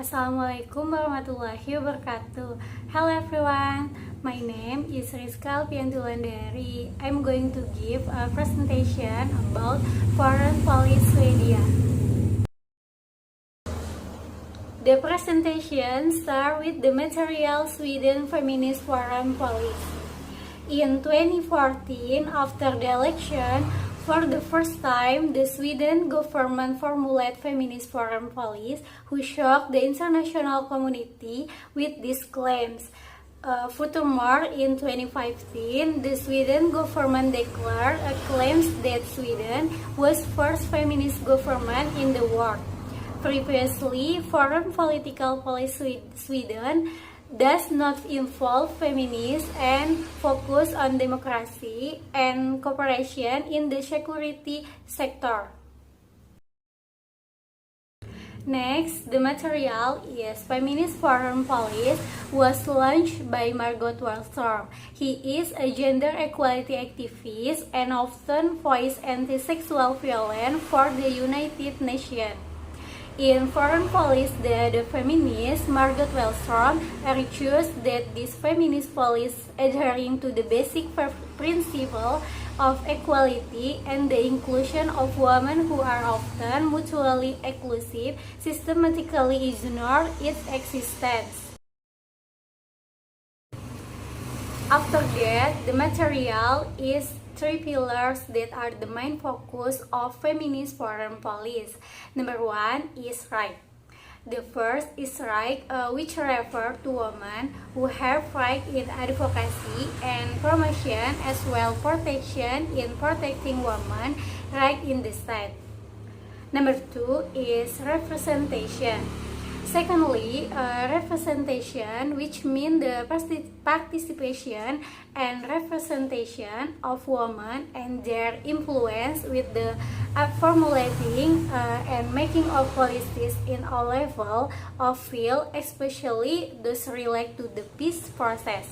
Assalamualaikum warahmatullahi wabarakatuh. Hello everyone, my name is Riska, Alpianti, Wulandari. I'm going to give a presentation about foreign policy Sweden. The presentation starts with the material Sweden feminist foreign policy. In 2014, after the election, for the first time, the Sweden government formulated feminist foreign policy, who shocked the international community with these claims. Furthermore, in 2015, the Sweden government declared claims that Sweden was first feminist government in the world. Previously, foreign political policy Sweden does not involve feminism and focus on democracy and cooperation in the security sector. Next, the material is Feminist Foreign Policy was launched by Margot Wallström. He is a gender equality activist and often voiced anti-sexual violence for the United Nations. In foreign policy, the feminist Margot Wallström argues that this feminist policy adhering to the basic principle of equality and the inclusion of women who are often mutually exclusive systematically ignore its existence. After that, the material is three pillars that are the main focus of feminist foreign policy. Number one is right. The first is right, which refers to women who have right in advocacy and promotion as well protection in protecting women right in the state. Number two is representation. Secondly, representation, which means the participation and representation of women and their influence with the formulating and making of policies in all levels of field, especially those related to the peace process.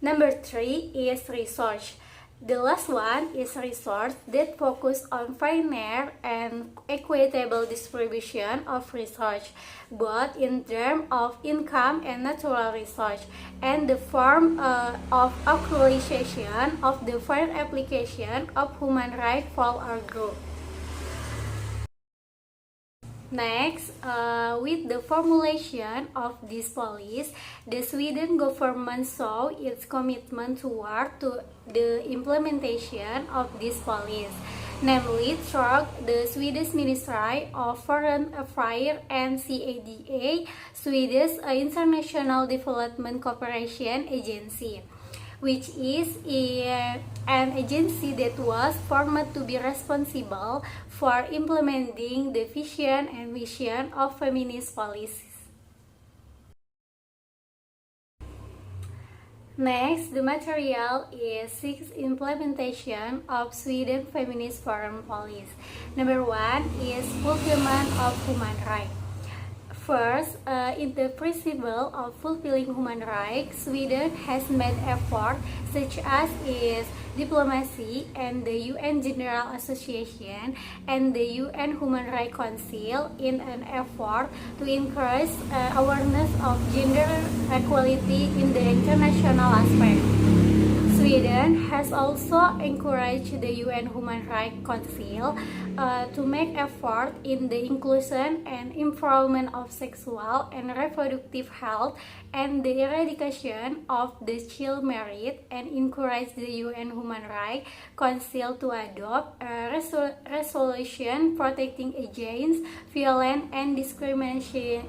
Number three is research. The last one is research that focus on fair and equitable distribution of research, both in terms of income and natural research, and the form of actualization of the fair application of human rights for our group. Next, with the formulation of this policy, the Sweden government showed its commitment toward the implementation of this policy, namely through the Swedish Ministry of Foreign Affairs and CADA, Swedish International Development Cooperation Agency, which is an agency that was formed to be responsible for implementing the vision and mission of feminist policies. Next, the material is 6 implementation of Sweden feminist foreign policy. Number one is fulfillment of human rights. First, in the principle of fulfilling human rights, Sweden has made efforts such as its diplomacy and the UN General Association and the UN Human Rights Council in an effort to increase awareness of gender equality in the international aspect. Sweden has also encouraged the UN Human Rights Council to make effort in the inclusion and improvement of sexual and reproductive health and the eradication of the child marriage, and encourage the UN Human Rights Council to adopt a resolution protecting against violence and discrimination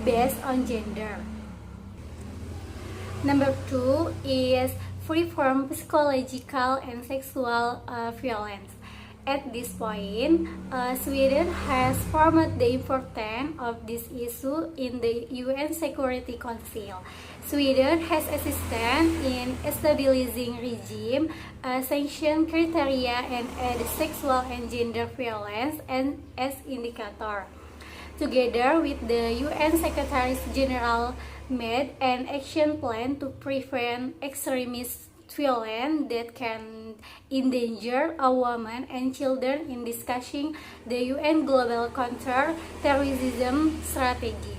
based on gender. Number two is free from psychological and sexual violence. At this point, Sweden has formed the importance of this issue in the UN Security Council. Sweden has assisted in stabilizing regime, sanction criteria, and add sexual and gender violence and as indicator. Together with the UN Secretary General made an action plan to prevent extremist violence that can endanger a woman and children in discussing the UN Global Counter-Terrorism Strategy.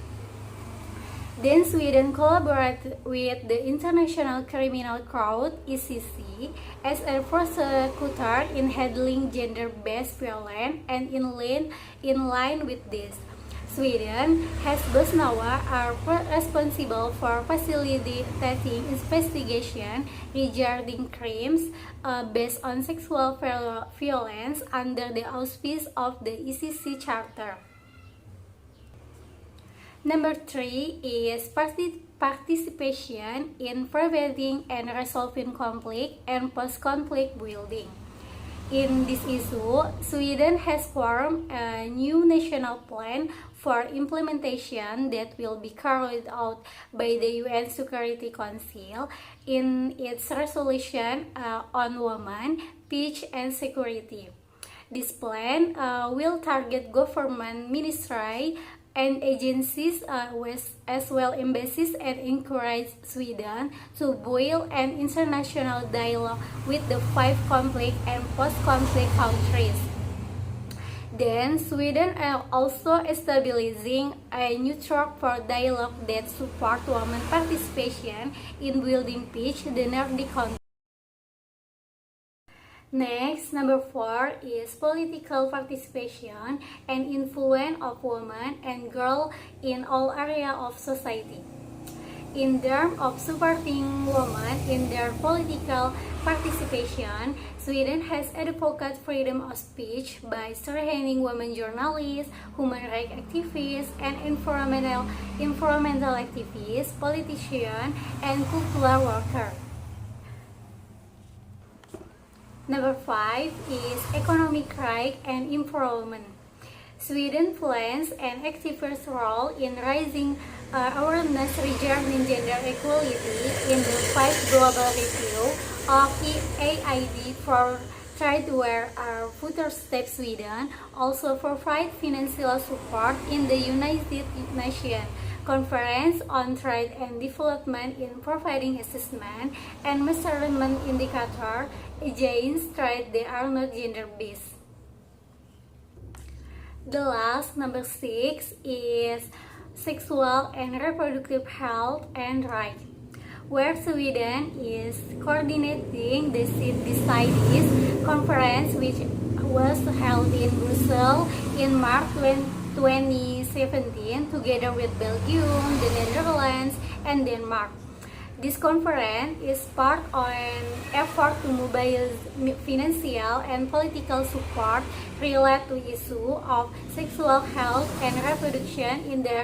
Then Sweden collaborated with the International Criminal Court (ICC) as a prosecutor in handling gender-based violence, and in line with this, Sweden has thus now are responsible for facilitating investigation regarding crimes based on sexual violence under the auspice of the ICC Charter. Number 3 is participation in preventing and resolving conflict and post-conflict building. In this issue, Sweden has formed a new national plan for implementation that will be carried out by the UN Security Council in its resolution on women, peace, and security. This plan will target government ministry and agencies as well embassies and encourage Sweden to build an international dialogue with the 5 conflict and post-conflict countries. Then Sweden also establishing a network for dialogue that support women participation in building peace in the Nordic countries. Next, number 4 is political participation and influence of women and girls in all areas of society. In terms of supporting women in their political participation, Sweden has advocated freedom of speech by strengthening women journalists, human rights activists, and environmental activists, politicians, and cultural workers. Number 5 is economic rights and empowerment. Sweden plans an activist role in raising awareness regarding gender equality in the 5th global review of EAID for trade where our future step Sweden also provide financial support in the United Nations Conference on Trade and Development in providing assessment and measurement indicator against trade that are not gender-based. The last, number 6, is sexual and reproductive health and rights, where Sweden is coordinating the SWEDISH conference, which was held in Brussels in March 2017 together with Belgium, the Netherlands, and Denmark. This conference is part of an effort to mobilize financial and political support related to issue of sexual health and reproduction in the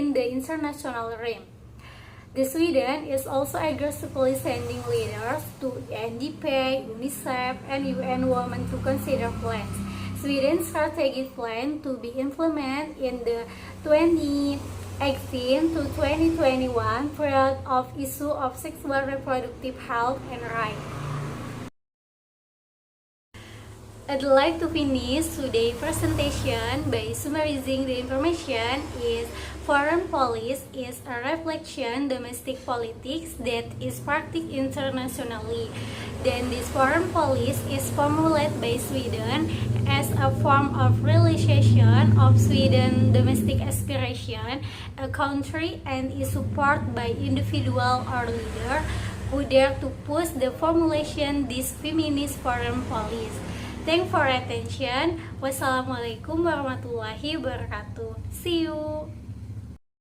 international realm. The Sweden is also aggressively sending leaders to UNDP, UNICEF, and UN Women to consider plans. Sweden's strategic plan to be implemented in the 2018 to 2021 period of issue of sexual reproductive health and rights. I'd like to finish today's presentation by summarizing the information is foreign policy is a reflection domestic politics that is practiced internationally. Then this foreign policy is formulated by Sweden as a form of realization of Sweden's domestic aspiration, a country, and is supported by individual or leader who dare to push the formulation this feminist foreign policy. Thanks for attention. Wassalamualaikum warahmatullahi wabarakatuh. See you.